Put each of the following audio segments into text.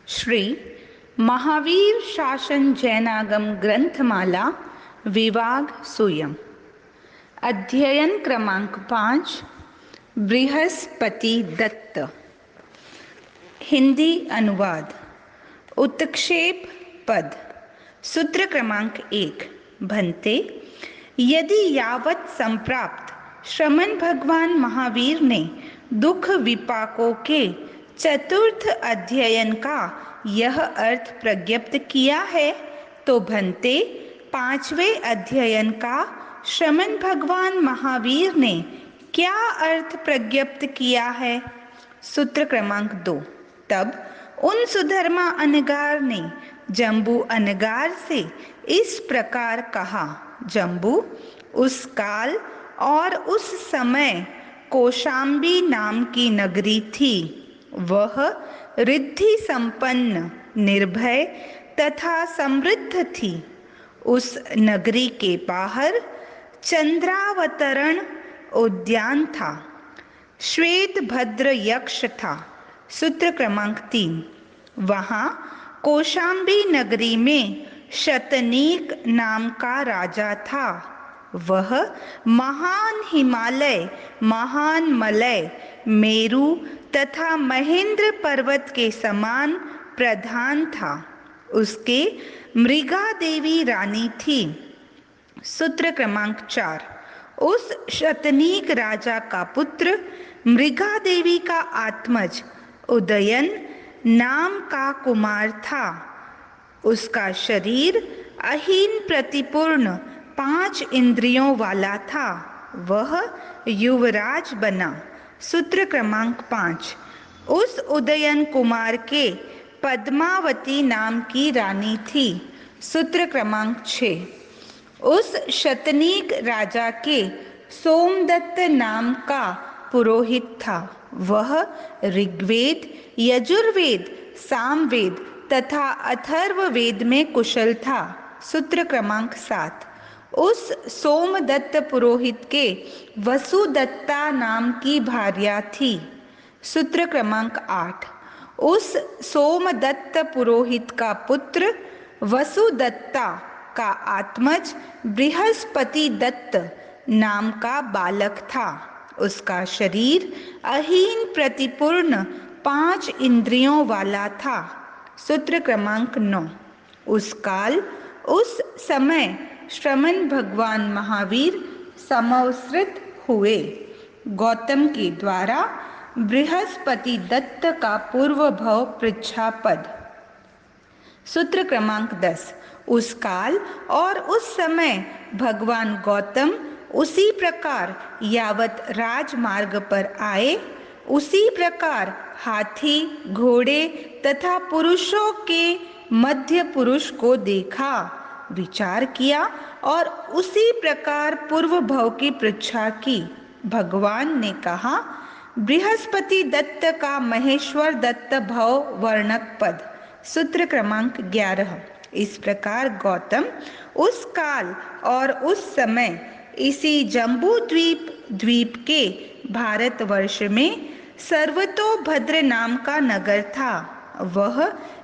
श्री महावीर शासन जैनागम ग्रंथमाला विभाग सूयम अध्ययन क्रमांक 5 बृहस्पति दत्त। हिंदी अनुवाद। उत्क्षेप पद। सूत्र क्रमांक 1। भन्ते, यदि यावत संप्राप्त श्रमण भगवान महावीर ने दुख विपाकों के चतुर्थ अध्ययन का यह अर्थ प्रज्ञप्त किया है, तो भन्ते पांचवें अध्ययन का श्रमण भगवान महावीर ने क्या अर्थ प्रज्ञप्त किया है। सूत्र क्रमांक 2। तब उन सुधर्मा अनगार ने जम्बू अनगार से इस प्रकार कहा। जम्बू, उस काल और उस समय कौशाम्बी नाम की नगरी थी। वह रिद्धि संपन्न, निर्भय तथा समृद्ध थी। उस नगरी के बाहर चंद्रावतरण उद्यान था। श्वेत भद्र यक्ष था। सूत्र क्रमांक 3। वहाँ कौशाम्बी नगरी में शतनीक नाम का राजा था। वह महान हिमालय, महान मलय, मेरु तथा महेंद्र पर्वत के समान प्रधान था। उसके मृगा देवी रानी थी। सूत्र क्रमांक 4। उस शतनीक राजा का पुत्र मृगा देवी का आत्मज उदयन नाम का कुमार था। उसका शरीर अहीन प्रतिपूर्ण 5 इंद्रियों वाला था। वह युवराज बना। सूत्र क्रमांक 5। उस उदयन कुमार के पद्मावती नाम की रानी थी। सूत्र क्रमांक 6। उस शतनीक राजा के सोमदत्त नाम का पुरोहित था। वह ऋग्वेद, यजुर्वेद, सामवेद तथा अथर्ववेद में कुशल था। सूत्र क्रमांक 7। उस सोमदत्त पुरोहित के वसुदत्ता नाम की भार्या थी। सूत्र क्रमांक 8। उस सोमदत्त पुरोहित का पुत्र वसुदत्ता का आत्मज बृहस्पति दत्त नाम का बालक था। उसका शरीर अहीन प्रतिपूर्ण 5 इंद्रियों वाला था। सूत्र क्रमांक 9। उस काल उस समय श्रमण भगवान महावीर समवसृत हुए। गौतम के द्वारा बृहस्पति दत्त का पूर्व भव पृच्छा पद। सूत्र क्रमांक 10। उस काल और उस समय भगवान गौतम उसी प्रकार यावत राजमार्ग पर आए, उसी प्रकार हाथी, घोड़े तथा पुरुषों के मध्य पुरुष को देखा, विचार किया और उसी प्रकार पूर्व भव की पृच्छा की। भगवान ने कहा, बृहस्पति दत्त का महेश्वर दत्त भव वर्णक पद। सूत्र क्रमांक 11। इस प्रकार गौतम उस काल और उस समय इसी जम्बू द्वीप के भारतवर्ष में सर्वतोभद्र नाम का नगर था। वह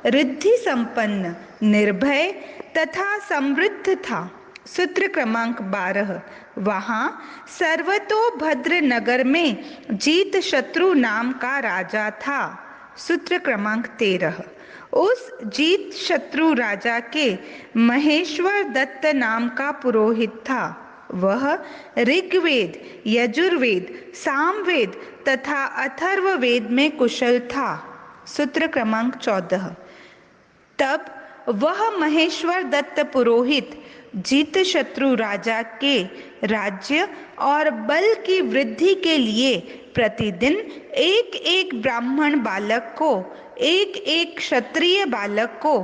रिद्धि संपन्न, निर्भय तथा समृद्ध था। सूत्र क्रमांक 12। वहाँ सर्वतोभद्र नगर में जीत शत्रु नाम का राजा था। सूत्र क्रमांक 13। उस जीत शत्रु राजा के महेश्वर दत्त नाम का पुरोहित था। वह ऋग्वेद, यजुर्वेद, सामवेद तथा अथर्ववेद में कुशल था। सूत्र क्रमांक 14। तब वह महेश्वर दत्त पुरोहित जीत शत्रु राजा के राज्य और बल की वृद्धि के लिए प्रतिदिन एक एक ब्राह्मण बालक को, एक एक क्षत्रिय बालक को,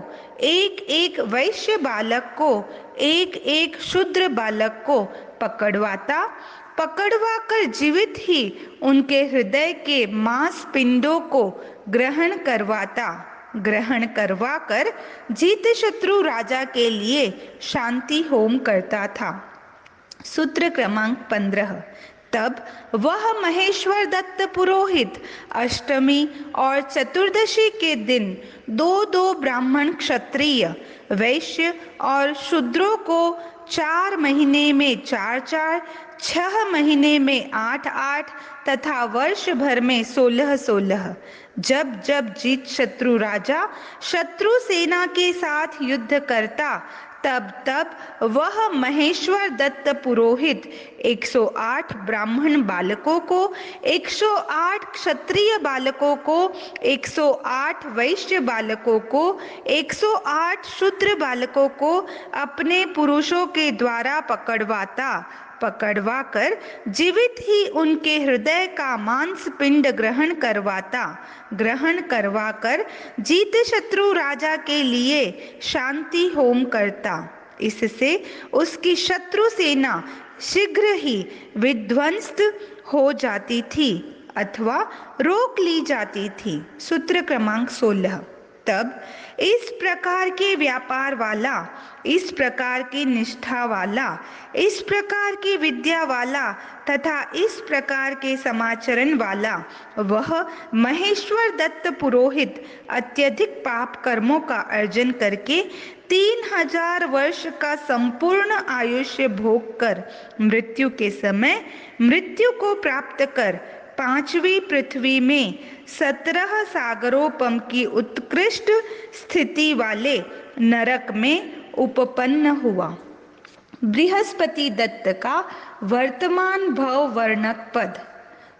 एक एक वैश्य बालक को, एक एक शूद्र बालक को पकड़वा कर जीवित ही उनके हृदय के मांस पिंडों को ग्रहण करवा कर जीत शत्रु राजा के लिए शांति होम करता था। सूत्र क्रमांक 15। तब वह महेश्वर दत्त पुरोहित अष्टमी और चतुर्दशी के दिन दो दो ब्राह्मण, क्षत्रिय, वैश्य और शूद्रों को 4 महीने में 4-4, 6 महीने में 8-8 तथा वर्ष भर में 16-16, जब जब जीत शत्रु राजा शत्रु सेना के साथ युद्ध करता, तब तब वह महेश्वर दत्त पुरोहित 108 ब्राह्मण बालकों को, 108 क्षत्रिय बालकों को, 108 वैश्य बालकों को, 108 शूद्र बालकों को अपने पुरुषों के द्वारा पकड़वा कर जीवित ही उनके हृदय का मांस पिंड ग्रहण करवा कर जीत शत्रु राजा के लिए शांति होम करता। इससे उसकी शत्रु सेना शीघ्र ही विध्वंस्त हो जाती थी अथवा रोक ली जाती थी। सूत्र क्रमांक 16। तब इस प्रकार के व्यापार वाला, इस प्रकार की निष्ठा वाला, इस प्रकार की विद्या वाला तथा इस प्रकार के समाचरण वाला वह महेश्वर दत्त पुरोहित अत्यधिक पाप कर्मों का अर्जन करके 3000 वर्ष का संपूर्ण आयुष्य भोग कर मृत्यु के समय मृत्यु को प्राप्त कर 5वीं पृथ्वी में 17 सागरोपम की उत्कृष्ट स्थिति वाले नरक में उपपन्न हुआ। बृहस्पति दत्त का वर्तमान भव वर्णक पद।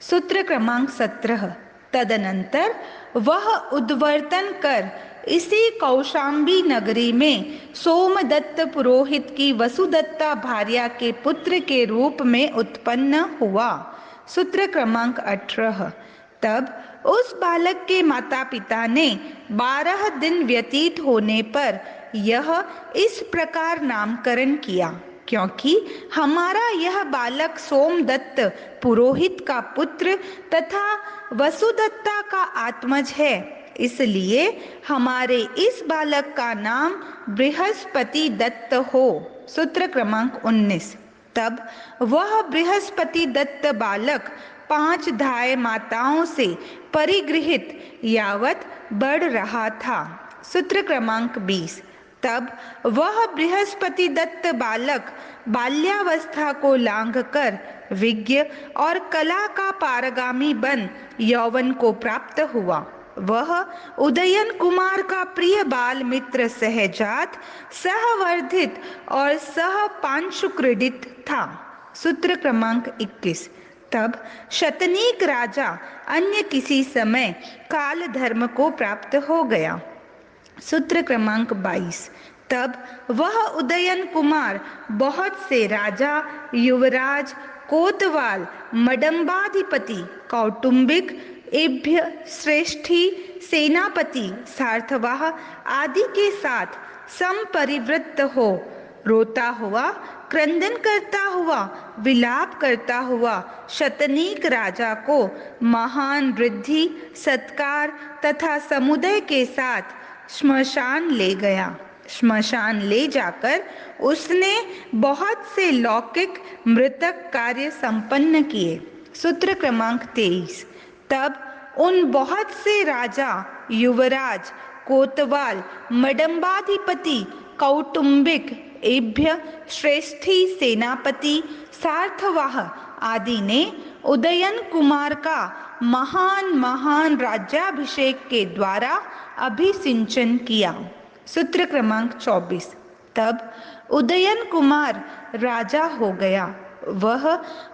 सूत्र क्रमांक 17। तदनंतर वह उद्वर्तन कर इसी कौशाम्बी नगरी में सोमदत्त पुरोहित की वसुदत्ता भार्या के पुत्र के रूप में उत्पन्न हुआ। सूत्र क्रमांक 18। तब उस बालक के माता पिता ने 12 दिन व्यतीत होने पर यह इस प्रकार नामकरण किया, क्योंकि हमारा यह बालक सोमदत्त पुरोहित का पुत्र तथा वसुदत्ता का आत्मज है, इसलिए हमारे इस बालक का नाम बृहस्पति दत्त हो। सूत्र क्रमांक 19। तब वह बृहस्पति दत्त बालक 5 धाय माताओं से परिगृहित यावत बढ़ रहा था। सूत्र क्रमांक 20। तब वह बृहस्पति दत्त बालक बाल्यावस्था को लांघकर विज्ञ और कला का पारगामी बन यौवन को प्राप्त हुआ। वह उदयन कुमार का प्रिय बाल मित्र सहजात, सहवर्धित और सह पांशुक्रीडित था। सूत्र क्रमांक 21। तब शतनीक राजा अन्य किसी समय काल धर्म को प्राप्त हो गया। सूत्र क्रमांक 22। तब वह उदयन कुमार बहुत से राजा, युवराज, कोतवाल, मडम्बाधिपति, कौटुंबिक, एभ्य, श्रेष्ठी, सेनापति, सार्थवाह आदि के साथ संपरिवृत्त हो रोता हुआ, क्रंदन करता हुआ, विलाप करता हुआ शतनीक राजा को महान वृद्धि, सत्कार तथा समुदय के साथ श्मशान ले गया। श्मशान ले जाकर उसने बहुत से लौकिक मृतक कार्य संपन्न किए। सूत्र क्रमांक 23। तब उन बहुत से राजा, युवराज, कोतवाल, मडम्बाधिपति, कौटुंबिक, एभ्य, श्रेष्ठी, सेनापति, सार्थवाह आदि ने उदयन कुमार का महान राज्याभिषेक के द्वारा अभिसिंचन किया। सूत्र क्रमांक 24। तब उदयन कुमार राजा हो गया। वह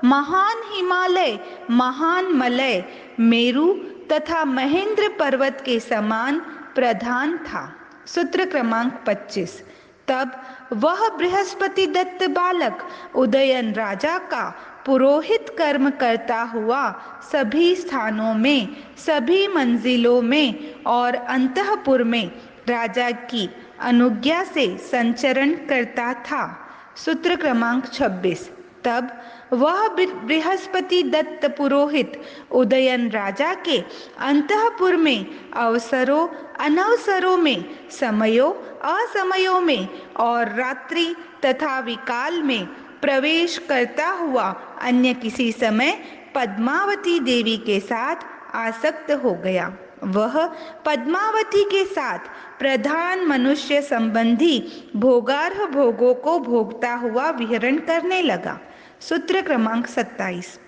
महान हिमालय, महान मलय, मेरु तथा महेंद्र पर्वत के समान प्रधान था। सूत्र क्रमांक 25। तब वह बृहस्पति दत्त बालक उदयन राजा का पुरोहित कर्म करता हुआ सभी स्थानों में, सभी मंजिलों में और अंतःपुर में राजा की अनुज्ञा से संचरण करता था। सूत्र क्रमांक 26। तब वह बृहस्पति दत्त पुरोहित उदयन राजा के अंतःपुर में अवसरों अनवसरों में, समयों असमयों में और रात्रि तथा विकाल में प्रवेश करता हुआ अन्य किसी समय पद्मावती देवी के साथ आसक्त हो गया। वह पद्मावती के साथ प्रधान मनुष्य संबंधी भोगार्ह भोगों को भोगता हुआ विहरण करने लगा। सूत्र क्रमांक 27।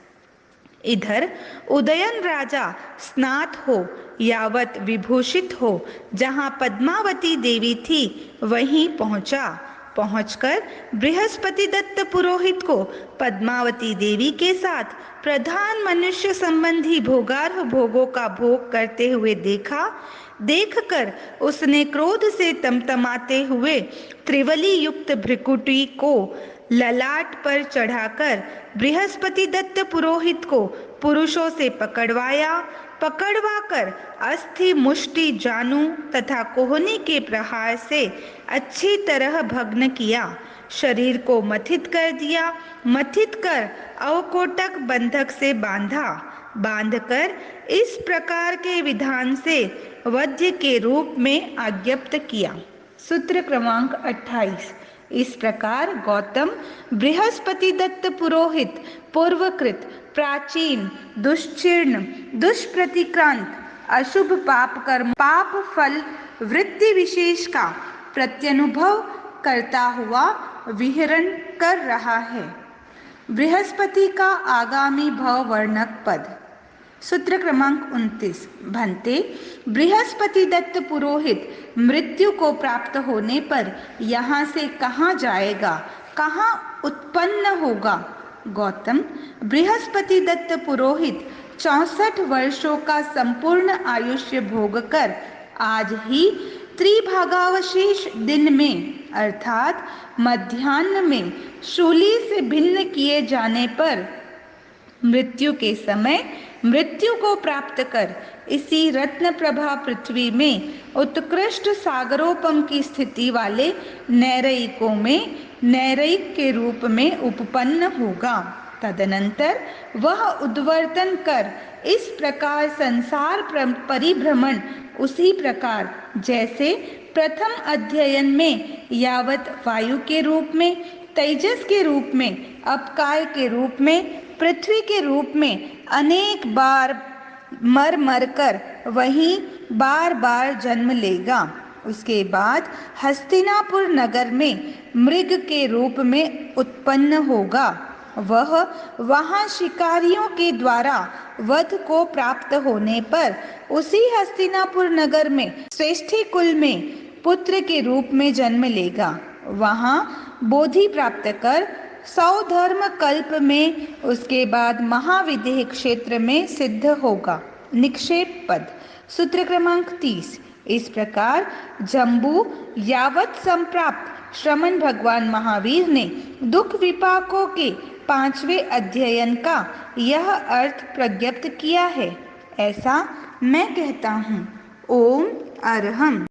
इधर उदयन राजा स्नात हो यावत विभूषित हो जहाँ पद्मावती देवी थी वहीं पहुंचकर बृहस्पति दत्त पुरोहित को पद्मावती देवी के साथ प्रधान मनुष्य संबंधी भोगार्ह भोगों का भोग करते हुए देखकर उसने क्रोध से तमतमाते हुए त्रिवली युक्त भ्रिकुटी को ललाट पर चढ़ाकर बृहस्पति दत्त पुरोहित को पुरुषों से पकड़वाकर अस्थि मुष्टि जानु तथा कोहनी के प्रहार से अच्छी तरह भग्न किया। शरीर को मथित कर दिया। मथित कर अवकोटक बंधक से बांधकर इस प्रकार के विधान से वध्य के रूप में आज्ञप्त किया। सूत्र क्रमांक 28। इस प्रकार गौतम बृहस्पति दत्त पुरोहित पूर्वकृत प्राचीन दुश्चीर्ण दुष्प्रतिक्रांत अशुभ पाप कर्म पाप फल वृत्ति विशेष का प्रत्यनुभव करता हुआ विहरण कर रहा है। बृहस्पति का आगामी भव वर्णक पद। सूत्र क्रमांक 29। भन्ते, बृहस्पति दत्त पुरोहित मृत्यु को प्राप्त होने पर यहाँ से कहाँ जाएगा, कहाँ उत्पन्न होगा? गौतम, बृहस्पति दत्त पुरोहित 64 वर्षों का संपूर्ण आयुष्य भोग कर आज ही त्रिभागावशेष दिन में अर्थात मध्याह्न में शूली से भिन्न किए जाने पर मृत्यु के समय मृत्यु को प्राप्त कर इसी रत्न प्रभा पृथ्वी में उत्कृष्ट सागरोपम की स्थिति वाले नैरयिकों में नैरयिक के रूप में उपपन्न होगा। तदनंतर वह उद्वर्तन कर इस प्रकार संसार परिभ्रमण उसी प्रकार जैसे प्रथम अध्ययन में यावत वायु के रूप में, तेजस के रूप में, अपकाय के रूप में, पृथ्वी के रूप में अनेक बार मर कर वहीं बार बार जन्म लेगा। उसके बाद हस्तिनापुर नगर में मृग के रूप में उत्पन्न होगा। वह वहां शिकारियों के द्वारा वध को प्राप्त होने पर उसी हस्तिनापुर नगर में श्रेष्ठी कुल में पुत्र के रूप में जन्म लेगा। वहां बोधि प्राप्त कर 100 धर्म कल्प में उसके बाद महाविदेह क्षेत्र में सिद्ध होगा। निक्षेप पद। सूत्र क्रमांक 30। इस प्रकार जम्बू यावत संप्राप्त श्रमण भगवान महावीर ने दुख विपाकों के 5वें अध्ययन का यह अर्थ प्रज्ञप्त किया है। ऐसा मैं कहता हूँ। ओम अरहम।